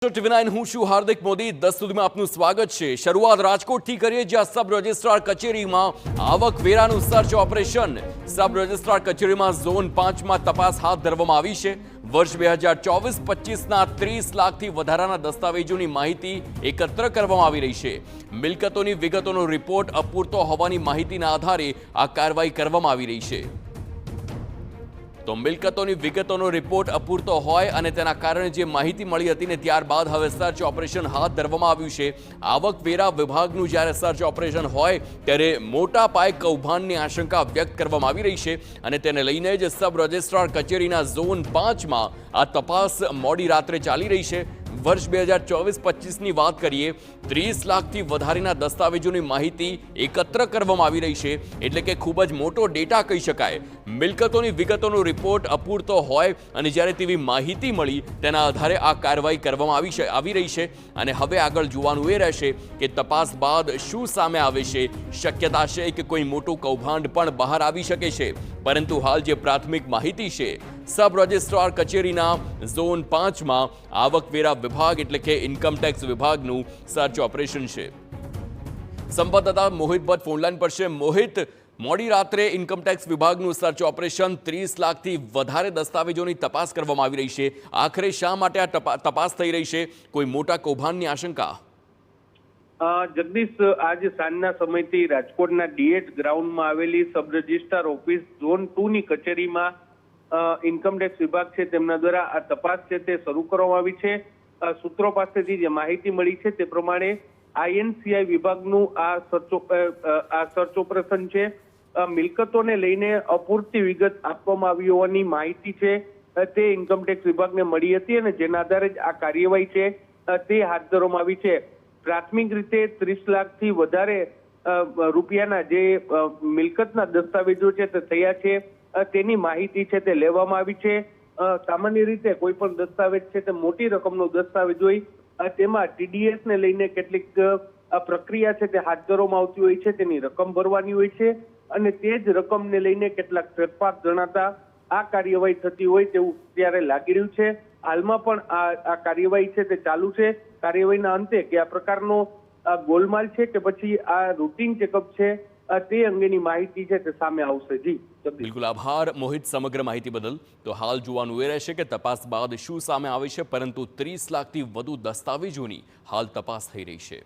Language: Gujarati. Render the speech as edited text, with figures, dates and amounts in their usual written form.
ટીવી9 હું છું હાર્દિક મોદી 10 સુધીમાં આપનું સ્વાગત છે। શરૂઆત રાજકોટથી કરીએ, જ્યાં સબ રજિસ્ટ્રાર કચેરીમાં આવકવેરાનું સર્ચ ઓપરેશન। સબ રજિસ્ટ્રાર કચેરીમાં ઝોન 5 માં તપાસ હાથ ધરવામાં આવી છે। વર્ષ 2024-25ના 30 લાખથી વધારાના દસ્તાવેજોની માહિતી એકત્ર કરવામાં આવી રહી છે। મિલકતોની વિગતોનો રિપોર્ટ અપૂરતો હોવાની માહિતીના આધારે આ કાર્યવાહી કરવામાં આવી રહી છે। તો મિલકતોની વિગતોનો રિપોર્ટ અપૂરતો હોય અને તેના કારણે જે માહિતી મળી હતી ને ત્યારબાદ હવે સર્ચ ઓપરેશન હાથ ધરવામાં આવ્યું છે। આવકવેરા વિભાગનું જ્યારે સર્ચ ઓપરેશન હોય ત્યારે મોટા પાયે કૌભાંડની આશંકા વ્યક્ત કરવામાં આવી રહી છે અને તેને લઈને જ સબ રજિસ્ટ્રાર કચેરીના ઝોન 5માં આ તપાસ મોડી રાત્રે ચાલી રહી છે। વર્ષ 2024-25ની વાત કરીએ, 30 લાખથી વધારેના દસ્તાવેજોની માહિતી એકત્ર કરવામાં આવી રહી છે, એટલે કે ખૂબ જ મોટો ડેટા કહી શકાય। મિલકતોની વિગતોનો રિપોર્ટ અપૂરતો હોય અને જ્યારે તેવી માહિતી મળી તેના આધારે આ કાર્યવાહી કરવામાં આવી રહી છે અને હવે આગળ જોવાનું એ રહેશે કે તપાસ બાદ શું સામે આવે છે। શક્યતા છે કે કોઈ મોટું કૌભાંડ પણ બહાર આવી શકે છે, પરંતુ હાલ જે પ્રાથમિક માહિતી છે, સબ રજિસ્ટ્રાર કચેરીના ઝોન 5માં આવકવેરા વિભાગ એટલે કે ઇન્કમટેક્સ વિભાગનું સર્ચ ઓપરેશન છે। સંવાદદાતા મોહિત ભટ્ટ ફોનલાઈન પર છે। મોહિત, મોડી રાત્રે ઇન્કમટેક્સ વિભાગનું સર્ચ ઓપરેશન, 30 લાખથી વધારે દસ્તાવેજોની તપાસ કરવામાં આવી રહી છે। આખરે શા માટે આ તપાસ થઈ રહી છે? કોઈ મોટા કૌભાંડની આશંકા? જગદીશ, આજે સાંજના સમયથી રાજકોટના ડીએચ ગ્રાઉન્ડમાં આવેલી સબ રજિસ્ટ્રાર ઓફિસ ઝોન 2 ની કચેરીમાં ઇન્કમટેક્સ વિભાગ છે તેમના દ્વારા આ તપાસ છે તે શરૂ કરવામાં આવી છે। સૂત્રો પાસેથી જે માહિતી મળી છે તે પ્રમાણે આઈએનસીઆઈ વિભાગનું આ સર્ચ ઓપરેશન છે। મિલકતોને લઈને અપૂરતી વિગત આપવામાં આવી હોવાની માહિતી છે તે ઇન્કમટેક્સ વિભાગને મળી હતી અને જેના આધારે જ આ કાર્યવાહી છે તે હાથ ધરવામાં આવી છે। પ્રાથમિક રીતે 30 લાખથી વધારે રૂપિયાના જે મિલકતના દસ્તાવેજો છે તે થયા છે તેની માહિતી છે તે લેવામાં આવી છે। સામાન્ય રીતે કોઈ પણ દસ્તાવેજ છે તે મોટી રકમનો દસ્તાવેજ હોય તેમાં ટીડીએસ ને લઈને કેટલીક પ્રક્રિયા છે તે હાથ ધરવામાં આવતી હોય છે, તેની રકમ ભરવાની હોય છે અને તે જ રકમને લઈને કેટલાક ફેરફાર જણાતા આ કાર્યવાહી થતી હોય તેવું ત્યારે લાગી રહ્યું છે। હાલમાં પણ આ કાર્યવાહી છે તે ચાલુ છે। કાર્યવાહીના અંતે કે આ પ્રકારનો ગોલમાલ છે કે પછી આ રૂટીન ચેકઅપ છે તે અંગેની માહિતી છે તે સામે આવશે। જી બિલકુલ, આભાર મોહિત સમગ્ર માહિતી બદલ। તો હાલ જોવાનું એ રહેશે કે તપાસ બાદ શું સામે આવે છે, પરંતુ 30 લાખથી વધુ દસ્તાવેજોની હાલ તપાસ થઈ રહી છે।